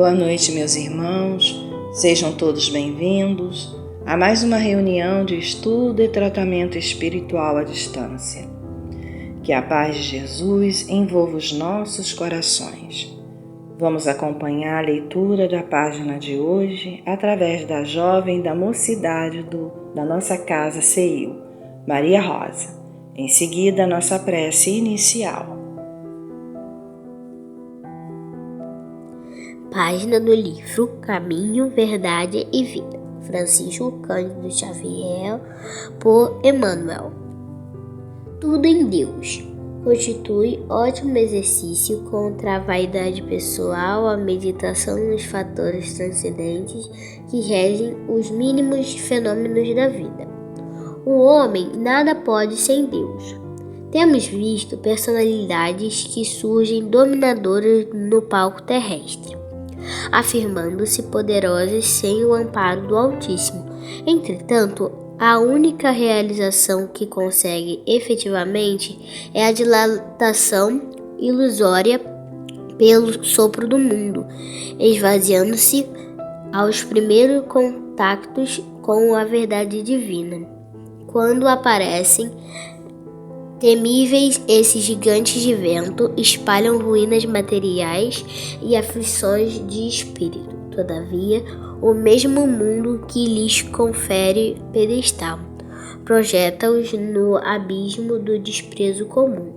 Boa noite, meus irmãos. Sejam todos bem-vindos a mais uma reunião de estudo e tratamento espiritual à distância. Que a paz de Jesus envolva os nossos corações. Vamos acompanhar a leitura da página de hoje através da jovem da mocidade da nossa casa CEIU, Maria Rosa. Em seguida, a nossa prece inicial. Página do livro Caminho, Verdade e Vida, Francisco Cândido Xavier, por Emmanuel. Tudo em Deus constitui ótimo exercício contra a vaidade pessoal, a meditação nos fatores transcendentes que regem os mínimos fenômenos da vida. O homem nada pode sem Deus. Temos visto personalidades que surgem dominadoras no palco terrestre, afirmando-se poderosas sem o amparo do Altíssimo. Entretanto, a única realização que consegue efetivamente é a dilatação ilusória pelo sopro do mundo, esvaziando-se aos primeiros contactos com a verdade divina. Quando aparecem temíveis, esses gigantes de vento espalham ruínas materiais e aflições de espírito. Todavia, o mesmo mundo que lhes confere pedestal projeta-os no abismo do desprezo comum.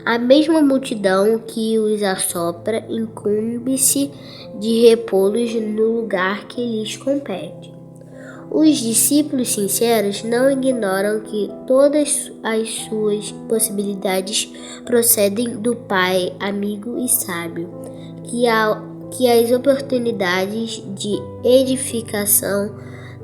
A mesma multidão que os assopra incumbe-se de repô-los no lugar que lhes compete. Os discípulos sinceros não ignoram que todas as suas possibilidades procedem do Pai, amigo e sábio, que as oportunidades de edificação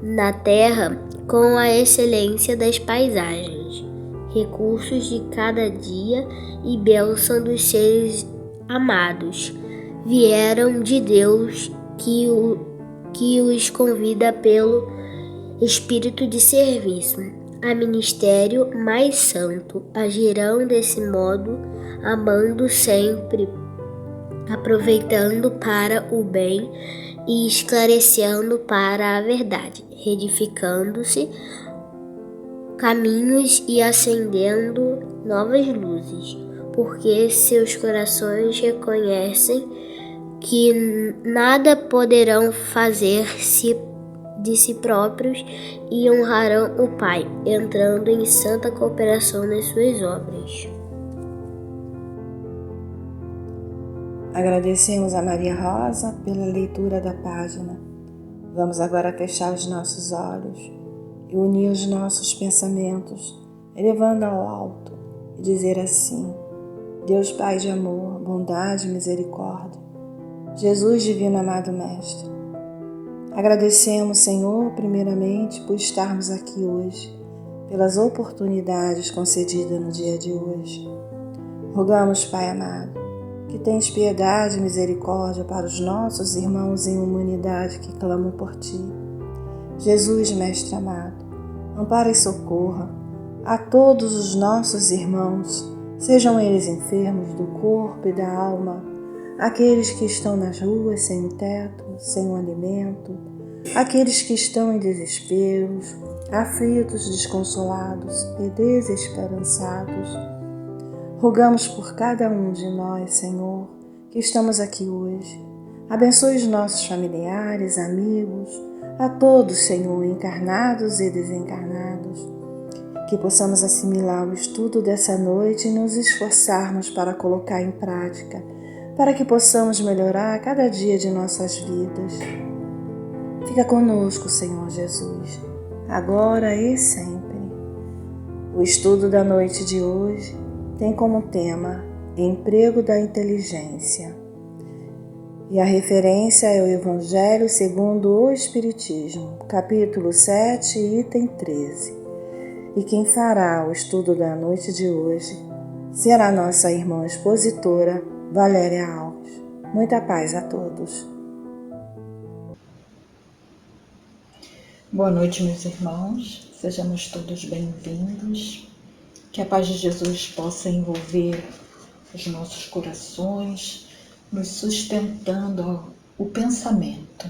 na terra, com a excelência das paisagens, recursos de cada dia e bênção dos seres amados, vieram de Deus que os convida pelo espírito de serviço a ministério mais santo. Agirão desse modo, amando sempre, aproveitando para o bem e esclarecendo para a verdade, reedificando-se caminhos e acendendo novas luzes, porque seus corações reconhecem que nada poderão fazer de si próprios e honrarão o Pai, entrando em santa cooperação nas suas obras. Agradecemos a Maria Rosa pela leitura da página. Vamos agora fechar os nossos olhos e unir os nossos pensamentos, elevando ao alto e dizer assim: Deus Pai de amor, bondade e misericórdia, Jesus Divino Amado Mestre, agradecemos, Senhor, primeiramente por estarmos aqui hoje, pelas oportunidades concedidas no dia de hoje. Rogamos, Pai amado, que tens piedade e misericórdia para os nossos irmãos em humanidade que clamam por Ti. Jesus, Mestre amado, ampara e socorra a todos os nossos irmãos, sejam eles enfermos do corpo e da alma, aqueles que estão nas ruas sem o teto, sem o alimento, aqueles que estão em desesperos, aflitos, desconsolados e desesperançados. Rogamos por cada um de nós, Senhor, que estamos aqui hoje. Abençoe os nossos familiares, amigos, a todos, Senhor, encarnados e desencarnados. Que possamos assimilar o estudo dessa noite e nos esforçarmos para colocar em prática, para que possamos melhorar cada dia de nossas vidas. Fica conosco, Senhor Jesus, agora e sempre. O estudo da noite de hoje tem como tema Emprego da Inteligência. E a referência é o Evangelho segundo o Espiritismo, capítulo 7, item 13. E quem fará o estudo da noite de hoje será nossa irmã expositora, Valéria Alves. Muita paz a todos. Boa noite, meus irmãos. Sejamos todos bem-vindos. Que a paz de Jesus possa envolver os nossos corações, nos sustentando o pensamento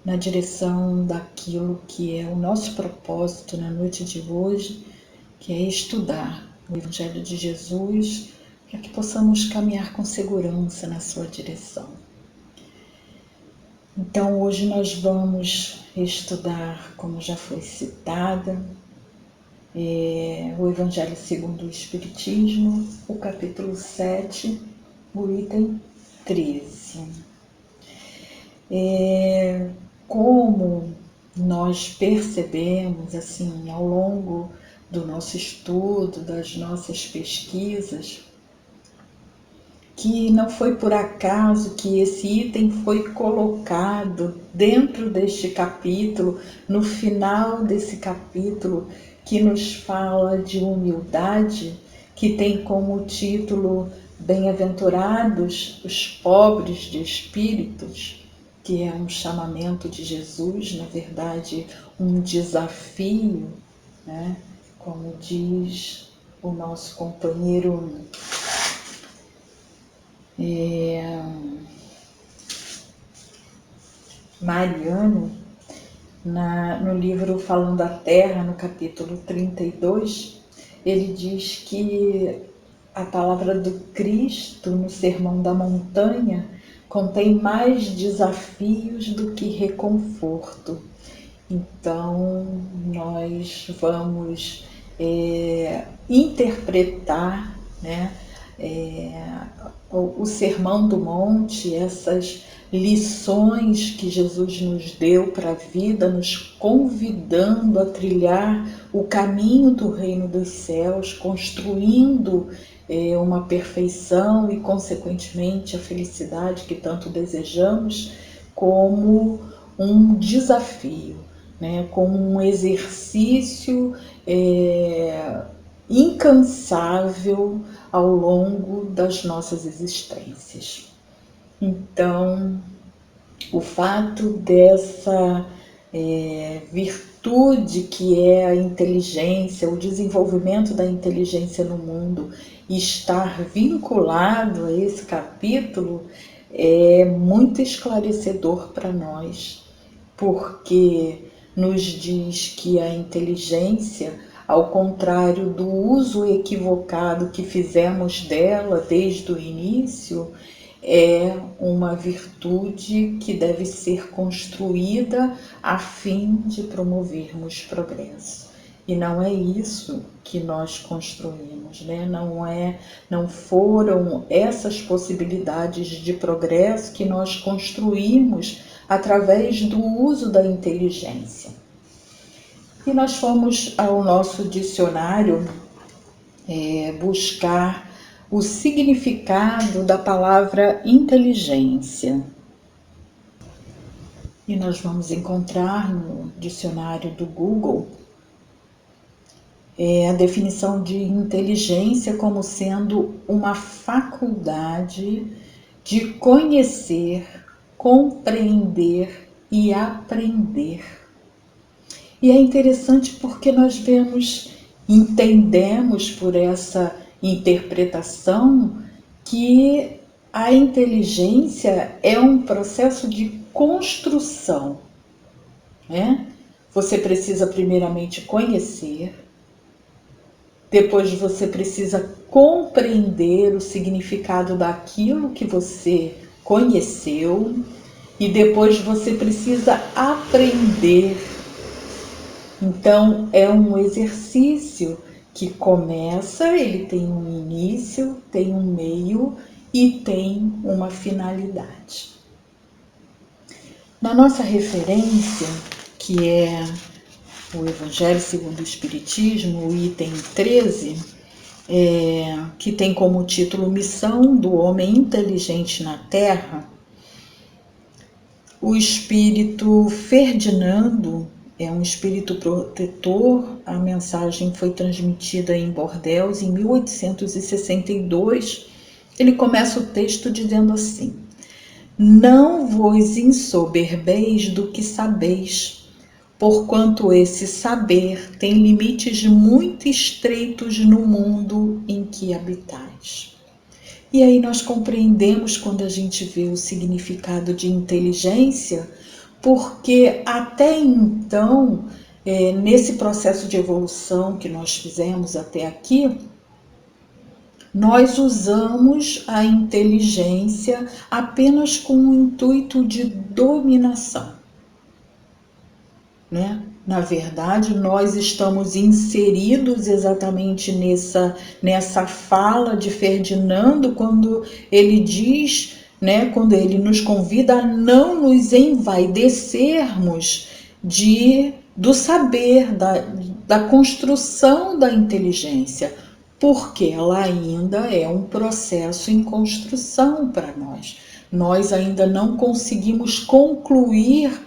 na direção daquilo que é o nosso propósito na noite de hoje, que é estudar o Evangelho de Jesus, para que possamos caminhar com segurança na sua direção. Então hoje nós vamos estudar, como já foi citada, o Evangelho segundo o Espiritismo, o capítulo 7, o item 13. Como nós percebemos assim ao longo do nosso estudo, das nossas pesquisas, que não foi por acaso que esse item foi colocado dentro deste capítulo, no final desse capítulo, que nos fala de humildade, que tem como título Bem-aventurados os pobres de espíritos, que é um chamamento de Jesus, na verdade, um desafio, né? Como diz o nosso companheiro Mariano, no livro Falando a Terra, no capítulo 32, ele diz que a palavra do Cristo no Sermão da Montanha contém mais desafios do que reconforto. Então, nós vamos interpretar, né, o Sermão do Monte, essas lições que Jesus nos deu para a vida, nos convidando a trilhar o caminho do reino dos céus, construindo uma perfeição e, consequentemente, a felicidade que tanto desejamos, como um desafio, né? Como um exercício incansável ao longo das nossas existências. Então, o fato dessa virtude que é a inteligência, o desenvolvimento da inteligência no mundo, estar vinculado a esse capítulo é muito esclarecedor para nós, porque nos diz que a inteligência, ao contrário do uso equivocado que fizemos dela desde o início, é uma virtude que deve ser construída a fim de promovermos progresso. E não é isso que nós construímos, né? Não foram essas possibilidades de progresso que nós construímos através do uso da inteligência. E nós fomos ao nosso dicionário buscar o significado da palavra inteligência. E nós vamos encontrar no dicionário do Google a definição de inteligência como sendo uma faculdade de conhecer, compreender e aprender. E é interessante porque nós entendemos por essa interpretação que a inteligência é um processo de construção, né? Você precisa primeiramente conhecer, depois você precisa compreender o significado daquilo que você conheceu e depois você precisa aprender. Então, é um exercício que começa, ele tem um início, tem um meio e tem uma finalidade. Na nossa referência, que é o Evangelho segundo o Espiritismo, o item 13, que tem como título Missão do Homem Inteligente na Terra, o espírito Ferdinando é um espírito protetor. A mensagem foi transmitida em Bordeaux em 1862. Ele começa o texto dizendo assim: não vos ensoberbeis do que sabeis, porquanto esse saber tem limites muito estreitos no mundo em que habitais. E aí nós compreendemos quando a gente vê o significado de inteligência, porque até então, nesse processo de evolução que nós fizemos até aqui, nós usamos a inteligência apenas com o intuito de dominação, né? Na verdade, nós estamos inseridos exatamente nessa fala de Ferdinando, quando ele diz, né, quando ele nos convida a não nos envaidecermos do saber, da construção da inteligência, porque ela ainda é um processo em construção para nós. Nós ainda não conseguimos concluir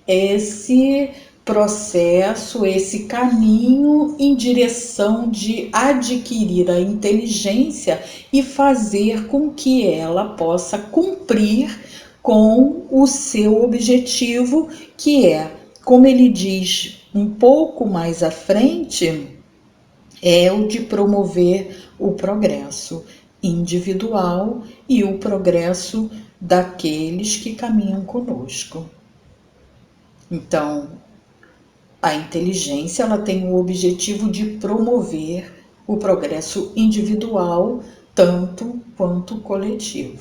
esse processo, esse caminho em direção de adquirir a inteligência e fazer com que ela possa cumprir com o seu objetivo, que é, como ele diz um pouco mais à frente, é o de promover o progresso individual e o progresso daqueles que caminham conosco. Então, a inteligência ela tem o objetivo de promover o progresso individual tanto quanto coletivo.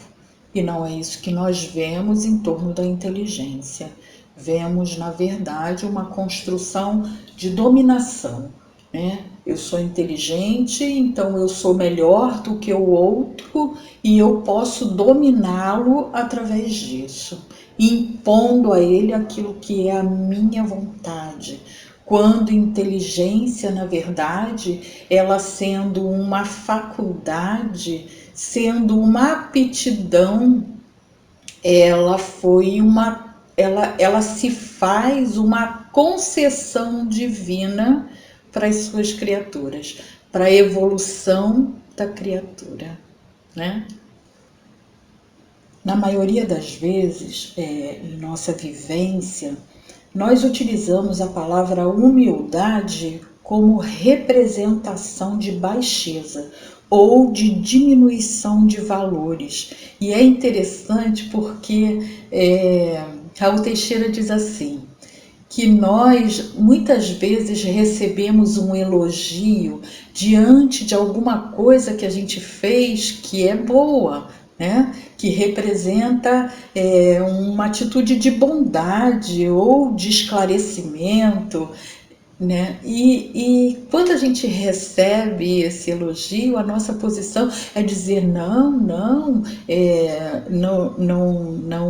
E não é isso que nós vemos em torno da inteligência. Vemos, na verdade, uma construção de dominação, né? Eu sou inteligente, então eu sou melhor do que o outro e eu posso dominá-lo através disso, impondo a ele aquilo que é a minha vontade. Quando inteligência, na verdade, ela sendo uma faculdade, sendo uma aptidão, ela se faz uma concessão divina para as suas criaturas, para a evolução da criatura, né? Na maioria das vezes, em nossa vivência, nós utilizamos a palavra humildade como representação de baixeza ou de diminuição de valores. E é interessante porque Raul Teixeira diz assim, que nós muitas vezes recebemos um elogio diante de alguma coisa que a gente fez que é boa, né? Que representa uma atitude de bondade ou de esclarecimento, né? E quando a gente recebe esse elogio, a nossa posição é dizer não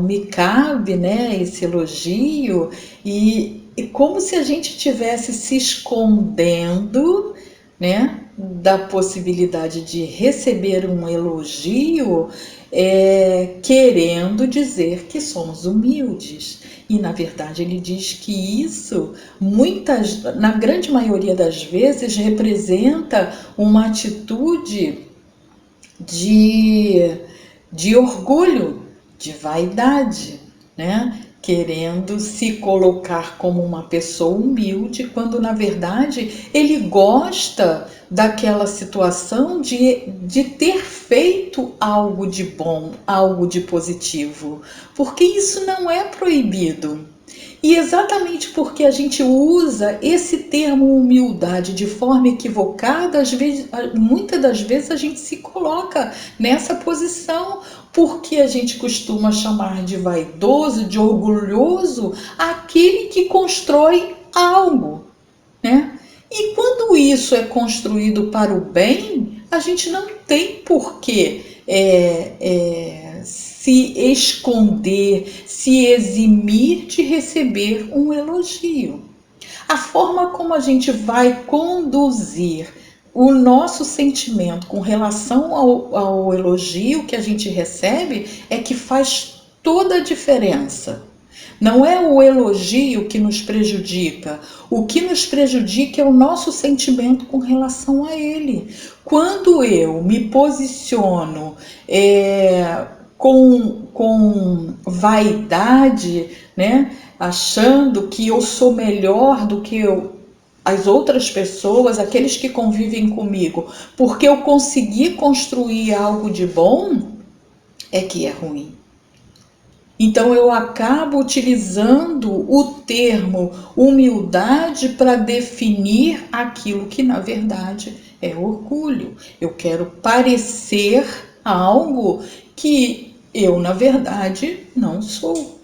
me cabe, né, esse elogio, e como se a gente estivesse se escondendo, né, da possibilidade de receber um elogio, querendo dizer que somos humildes. E na verdade ele diz que isso, na grande maioria das vezes, representa uma atitude de orgulho, de vaidade, né? Querendo se colocar como uma pessoa humilde, quando na verdade ele gosta daquela situação de ter feito algo de bom, algo de positivo, porque isso não é proibido. E exatamente porque a gente usa esse termo humildade de forma equivocada, muitas das vezes a gente se coloca nessa posição, porque a gente costuma chamar de vaidoso, de orgulhoso, aquele que constrói algo, né? E quando isso é construído para o bem, a gente não tem porquê se esconder, se eximir de receber um elogio. A forma como a gente vai conduzir o nosso sentimento com relação ao elogio que a gente recebe é que faz toda a diferença. Não é o elogio que nos prejudica. O que nos prejudica é o nosso sentimento com relação a ele. Quando eu me posiciono com vaidade, né, achando que eu sou melhor do que as outras pessoas, aqueles que convivem comigo, porque eu consegui construir algo de bom, é que é ruim. Então eu acabo utilizando o termo humildade para definir aquilo que na verdade é orgulho. Eu quero parecer algo que eu na verdade não sou,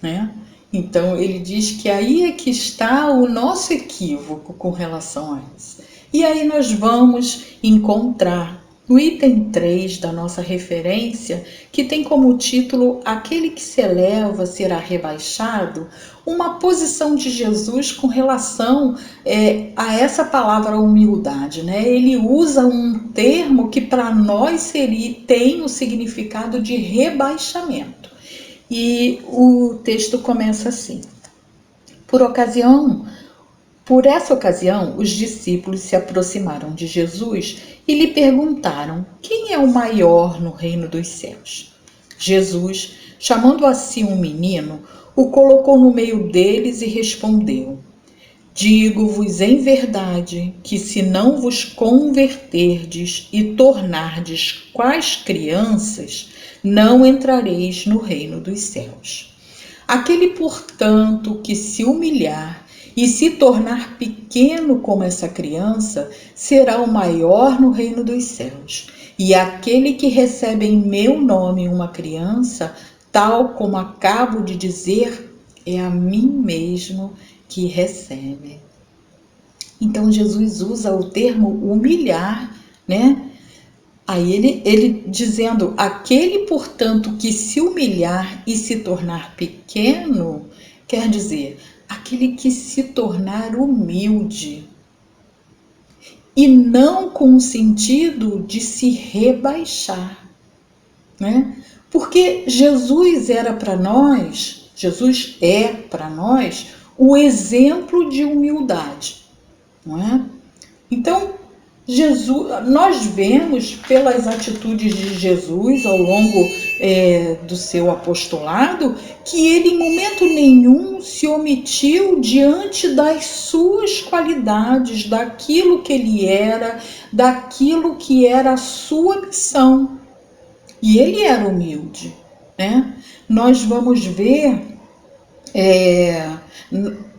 né? Então ele diz que aí é que está o nosso equívoco com relação a isso. E aí nós vamos encontrar no item 3 da nossa referência, que tem como título Aquele que se eleva será rebaixado, uma posição de Jesus com relação a essa palavra humildade, né? Ele usa um termo que para nós tem o significado de rebaixamento. E o texto começa assim: Por essa ocasião, os discípulos se aproximaram de Jesus e lhe perguntaram: quem é o maior no reino dos céus? Jesus, chamando a si um menino, o colocou no meio deles e respondeu: Digo-vos em verdade que se não vos converterdes e tornardes quais crianças, não entrareis no reino dos céus. Aquele, portanto, que se humilhar e se tornar pequeno como essa criança, será o maior no reino dos céus. E aquele que recebe em meu nome uma criança, tal como acabo de dizer, é a mim mesmo que recebe. Então Jesus usa o termo humilhar, né? Aí ele dizendo, aquele, portanto, que se humilhar e se tornar pequeno, quer dizer, aquele que se tornar humilde. E não com o sentido de se rebaixar, né? Porque Jesus é para nós o exemplo de humildade, não é? Então, nós vemos pelas atitudes de Jesus ao longo do seu apostolado que ele em momento nenhum se omitiu diante das suas qualidades, daquilo que ele era, daquilo que era a sua missão. E ele era humilde, né? Nós vamos ver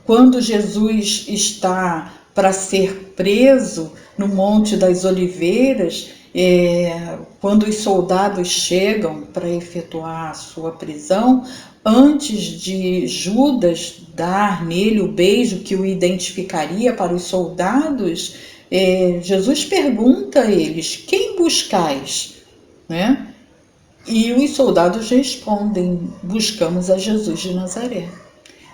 quando Jesus está para ser preso no Monte das Oliveiras, quando os soldados chegam para efetuar a sua prisão, antes de Judas dar nele o beijo que o identificaria para os soldados, Jesus pergunta a eles: quem buscais? Né? E os soldados respondem: buscamos a Jesus de Nazaré.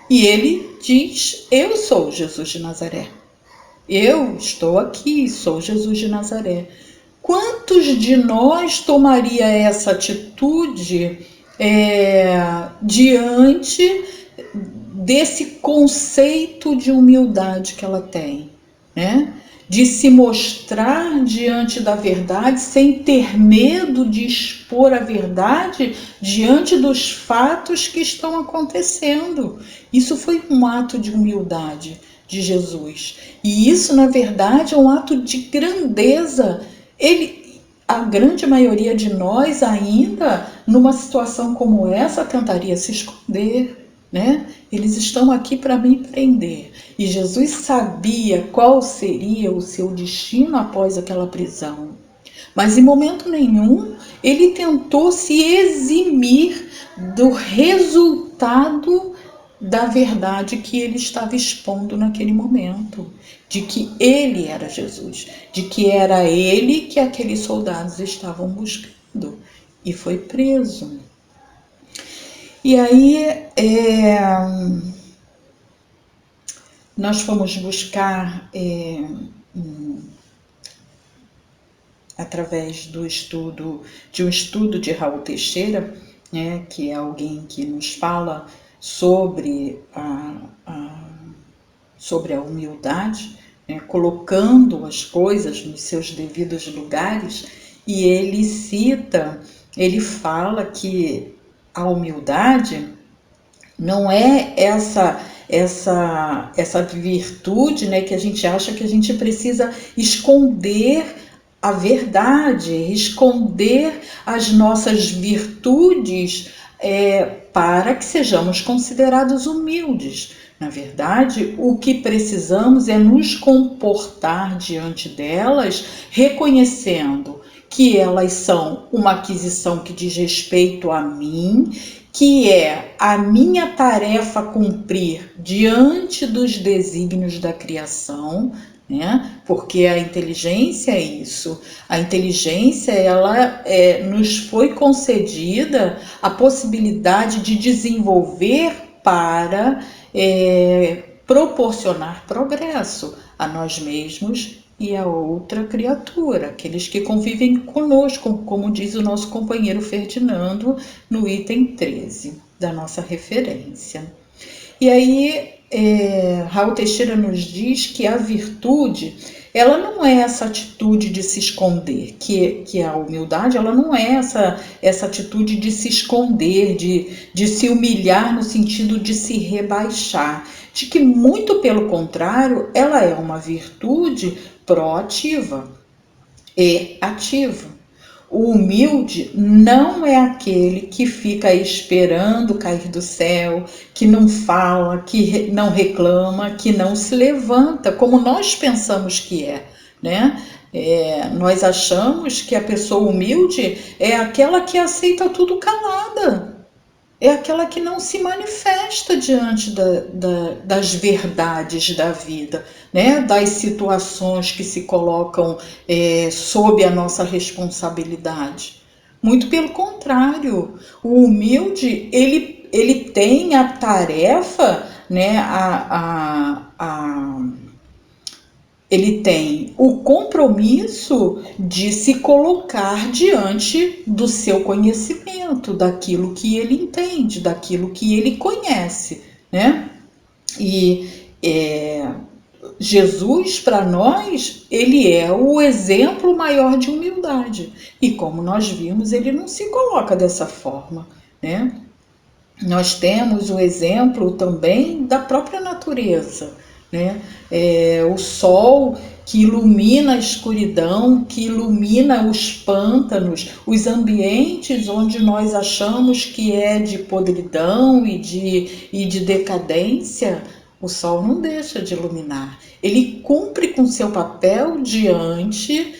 E ele diz: eu sou Jesus de Nazaré. Eu estou aqui, sou Jesus de Nazaré. Quantos de nós tomaria essa atitude diante desse conceito de humildade que ela tem, né? De se mostrar diante da verdade sem ter medo de expor a verdade diante dos fatos que estão acontecendo. Isso foi um ato de humildade de Jesus. E isso, na verdade, é um ato de grandeza. A grande maioria de nós ainda, numa situação como essa, tentaria se esconder, né? Eles estão aqui para me prender. E Jesus sabia qual seria o seu destino após aquela prisão. Mas em momento nenhum ele tentou se eximir do resultado da verdade que ele estava expondo naquele momento, de que ele era Jesus, de que era ele que aqueles soldados estavam buscando, e foi preso. E aí nós fomos buscar através de um estudo de Raul Teixeira, né, que é alguém que nos fala sobre a humildade, né, colocando as coisas nos seus devidos lugares, e ele fala que a humildade não é essa virtude, né, que a gente acha que a gente precisa esconder a verdade, esconder as nossas virtudes para que sejamos considerados humildes. Na verdade, o que precisamos é nos comportar diante delas, reconhecendo que elas são uma aquisição que diz respeito a mim, que é a minha tarefa cumprir diante dos desígnios da criação, né? Porque a inteligência é isso. A inteligência, ela nos foi concedida a possibilidade de desenvolver para proporcionar progresso a nós mesmos e a outra criatura, aqueles que convivem conosco, como diz o nosso companheiro Ferdinando no item 13 da nossa referência. E aí, Raul Teixeira nos diz que a virtude, ela não é essa atitude de se esconder, que a humildade, ela não é essa atitude de se esconder, de se humilhar no sentido de se rebaixar, de que muito pelo contrário, ela é uma virtude proativa e ativa. O humilde não é aquele que fica esperando cair do céu, que não fala, que não reclama, que não se levanta, como nós pensamos que é, né? Nós achamos que a pessoa humilde é aquela que aceita tudo calada. É aquela que não se manifesta diante das verdades da vida, né? Das situações que se colocam sob a nossa responsabilidade. Muito pelo contrário, o humilde, ele tem a tarefa, né? Ele tem o compromisso de se colocar diante do seu conhecimento, daquilo que ele entende, daquilo que ele conhece, né? E Jesus, para nós, ele é o exemplo maior de humildade. E como nós vimos, ele não se coloca dessa forma, né? Nós temos o exemplo também da própria natureza, né? O sol que ilumina a escuridão, que ilumina os pântanos, os ambientes onde nós achamos que é de podridão e de decadência, o sol não deixa de iluminar. Ele cumpre com seu papel diante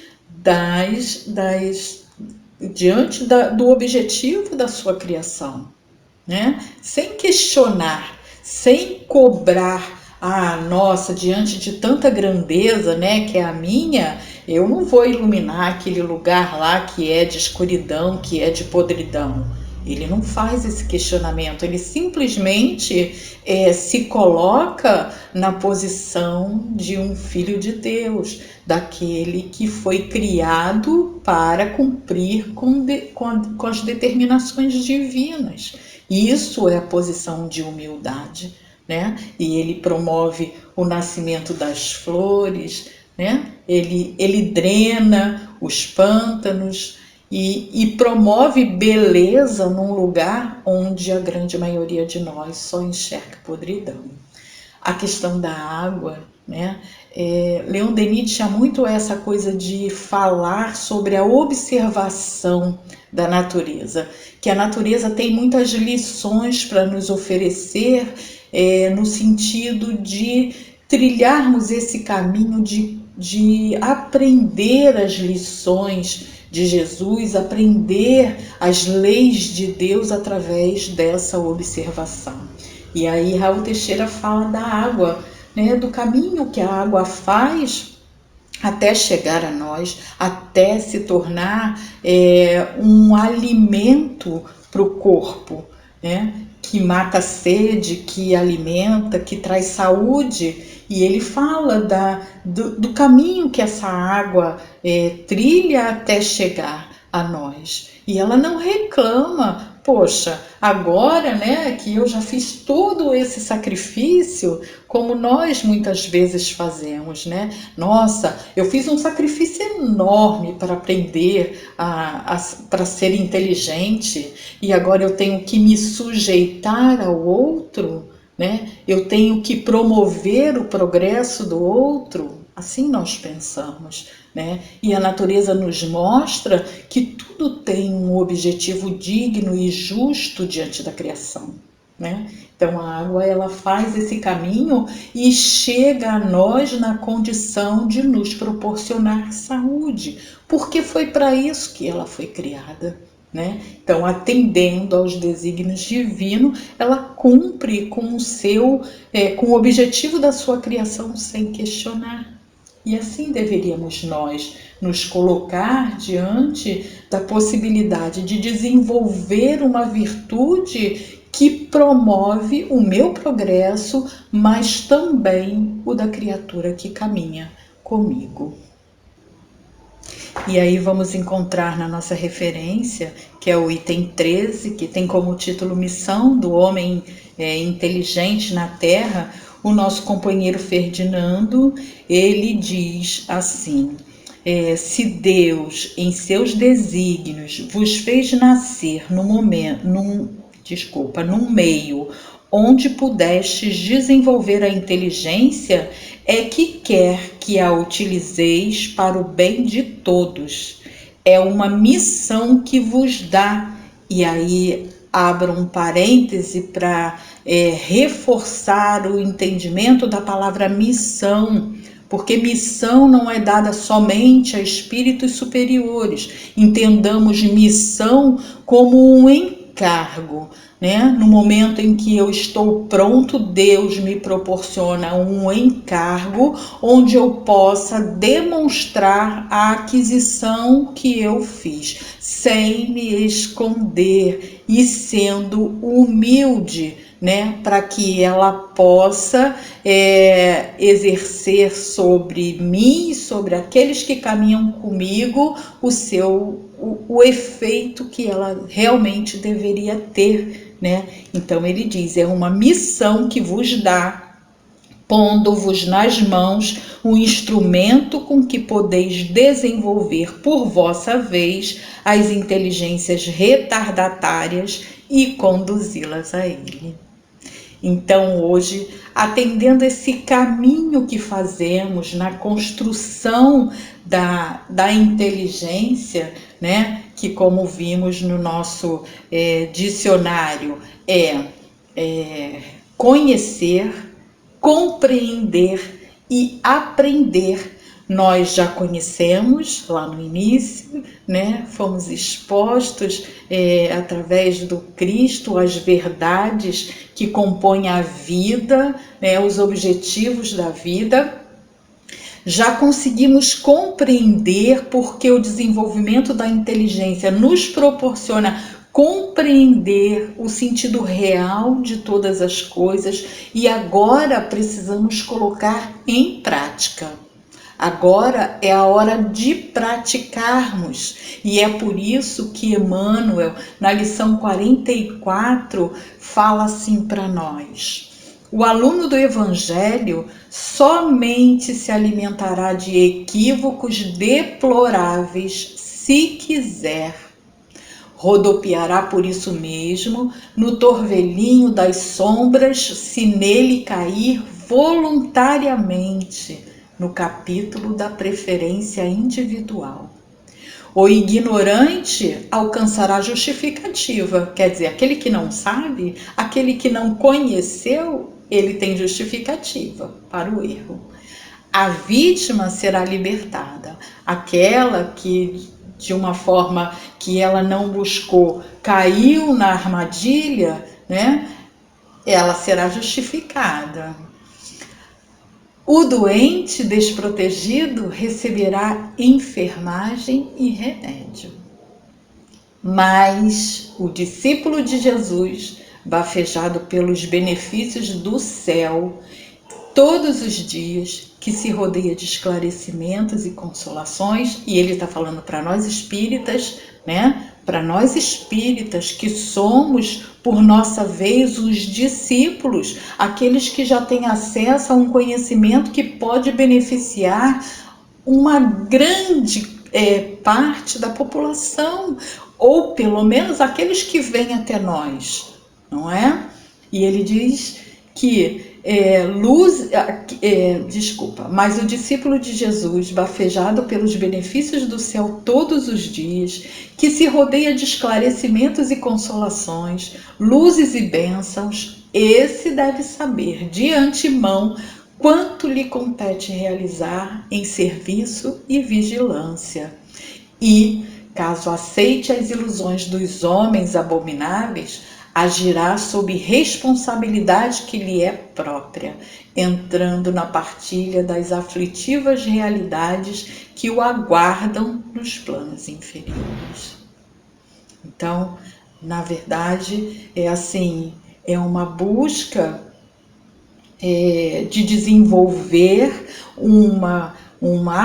do objetivo da sua criação, né? Sem questionar, sem cobrar. Nossa, diante de tanta grandeza, né, que é a minha, eu não vou iluminar aquele lugar lá que é de escuridão, que é de podridão. Ele não faz esse questionamento, ele simplesmente se coloca na posição de um filho de Deus, daquele que foi criado para cumprir com as determinações divinas. Isso é a posição de humildade, né? E ele promove o nascimento das flores, né? Ele drena os pântanos e promove beleza num lugar onde a grande maioria de nós só enxerga podridão. A questão da água, né? Leon Denis tinha muito essa coisa de falar sobre a observação da natureza, que a natureza tem muitas lições para nos oferecer, no sentido de trilharmos esse caminho de aprender as lições de Jesus, aprender as leis de Deus através dessa observação. E aí Raul Teixeira fala da água, né, do caminho que a água faz até chegar a nós, até se tornar um alimento para o corpo, né? Que mata a sede, que alimenta, que traz saúde. E ele fala do caminho que essa água trilha até chegar a nós. E ela não reclama, poxa, agora, né, que eu já fiz todo esse sacrifício, como nós muitas vezes fazemos, né? Nossa, eu fiz um sacrifício enorme para aprender para ser inteligente e agora eu tenho que me sujeitar ao outro, né? Eu tenho que promover o progresso do outro. Assim nós pensamos, né? E a natureza nos mostra que tudo tem um objetivo digno e justo diante da criação, né? Então a água, ela faz esse caminho e chega a nós na condição de nos proporcionar saúde, porque foi para isso que ela foi criada, né? Então, atendendo aos desígnios divinos, ela cumpre com com o objetivo da sua criação sem questionar. E assim deveríamos nós nos colocar diante da possibilidade de desenvolver uma virtude que promove o meu progresso, mas também o da criatura que caminha comigo. E aí vamos encontrar na nossa referência, que é o item 13, que tem como título Missão do Homem Inteligente na Terra. O nosso companheiro Ferdinando, ele diz assim: se Deus, em seus desígnios, vos fez nascer num meio onde pudestes desenvolver a inteligência, é que quer que a utilizeis para o bem de todos. É uma missão que vos dá. E aí abro um parêntese para reforçar o entendimento da palavra missão, porque missão não é dada somente a espíritos superiores. Entendamos missão como um encargo, né? No momento em que eu estou pronto, Deus me proporciona um encargo onde eu possa demonstrar a aquisição que eu fiz, sem me esconder e sendo humilde, né? Para que ela possa exercer sobre mim e sobre aqueles que caminham comigo o efeito que ela realmente deveria ter, né? Então ele diz, é uma missão que vos dá, pondo-vos nas mãos um instrumento com que podeis desenvolver por vossa vez as inteligências retardatárias e conduzi-las a ele. Então hoje, atendendo esse caminho que fazemos na construção da inteligência, né, que como vimos no nosso dicionário conhecer, compreender e aprender. Nós já conhecemos lá no início, né? Fomos expostos através do Cristo as verdades que compõem a vida, né? Os objetivos da vida. Já conseguimos compreender porque o desenvolvimento da inteligência nos proporciona compreender o sentido real de todas as coisas e agora precisamos colocar em prática. Agora é a hora de praticarmos e é por isso que Emmanuel, na lição 44, fala assim para nós: o aluno do Evangelho somente se alimentará de equívocos deploráveis se quiser. Rodopiará por isso mesmo no torvelinho das sombras se nele cair voluntariamente, no capítulo da preferência individual. O ignorante alcançará justificativa, quer dizer, aquele que não sabe, aquele que não conheceu, ele tem justificativa para o erro. A vítima será libertada, aquela que, de uma forma que ela não buscou, caiu na armadilha, né? Ela será justificada. O doente desprotegido receberá enfermagem e remédio. Mas o discípulo de Jesus, bafejado pelos benefícios do céu, todos os dias, que se rodeia de esclarecimentos e consolações, e ele está falando para nós espíritas, né? Para nós espíritas que somos, por nossa vez, os discípulos, aqueles que já têm acesso a um conhecimento que pode beneficiar uma grande parte da população, ou pelo menos aqueles que vêm até nós, não é? E ele diz mas o discípulo de Jesus, bafejado pelos benefícios do céu todos os dias, que se rodeia de esclarecimentos e consolações, luzes e bênçãos, esse deve saber de antemão quanto lhe compete realizar em serviço e vigilância. E, caso aceite as ilusões dos homens abomináveis, agirá sob responsabilidade que lhe é própria, entrando na partilha das aflitivas realidades que o aguardam nos planos inferiores. Então, na verdade, é uma busca de desenvolver uma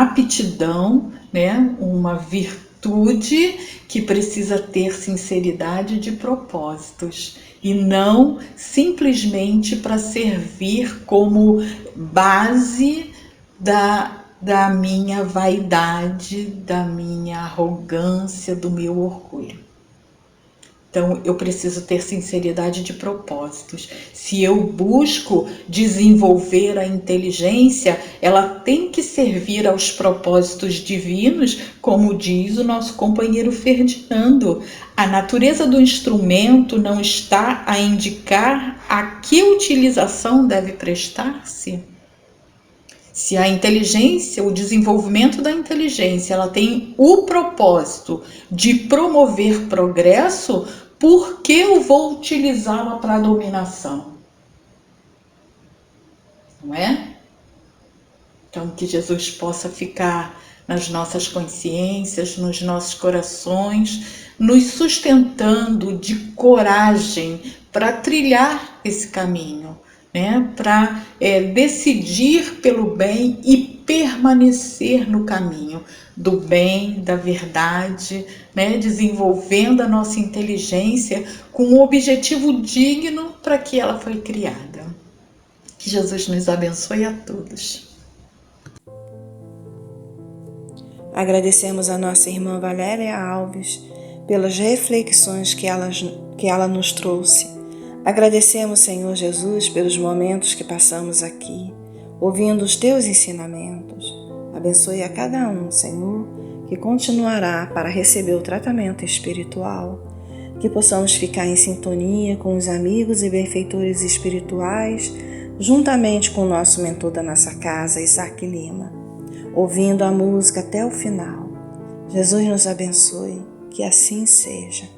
aptidão, né, uma virtude que precisa ter sinceridade de propósitos e não simplesmente para servir como base da minha vaidade, da minha arrogância, do meu orgulho. Então, eu preciso ter sinceridade de propósitos. Se eu busco desenvolver a inteligência, ela tem que servir aos propósitos divinos, como diz o nosso companheiro Ferdinando. A natureza do instrumento não está a indicar a que utilização deve prestar-se? Se a inteligência, o desenvolvimento da inteligência, ela tem o propósito de promover progresso, por que eu vou utilizá-la para a dominação? Não é? Então, que Jesus possa ficar nas nossas consciências, nos nossos corações, nos sustentando de coragem para trilhar esse caminho, né? Para decidir pelo bem e permanecer no caminho do bem, da verdade, né? Desenvolvendo a nossa inteligência com um objetivo digno para que ela foi criada. Que Jesus nos abençoe a todos. Agradecemos a nossa irmã Valéria Alves pelas reflexões que ela nos trouxe. Agradecemos, Senhor Jesus, pelos momentos que passamos aqui, ouvindo os teus ensinamentos. Abençoe a cada um, Senhor, que continuará para receber o tratamento espiritual. Que possamos ficar em sintonia com os amigos e benfeitores espirituais, juntamente com o nosso mentor da nossa casa, Isaac Lima, ouvindo a música até o final. Jesus nos abençoe, que assim seja.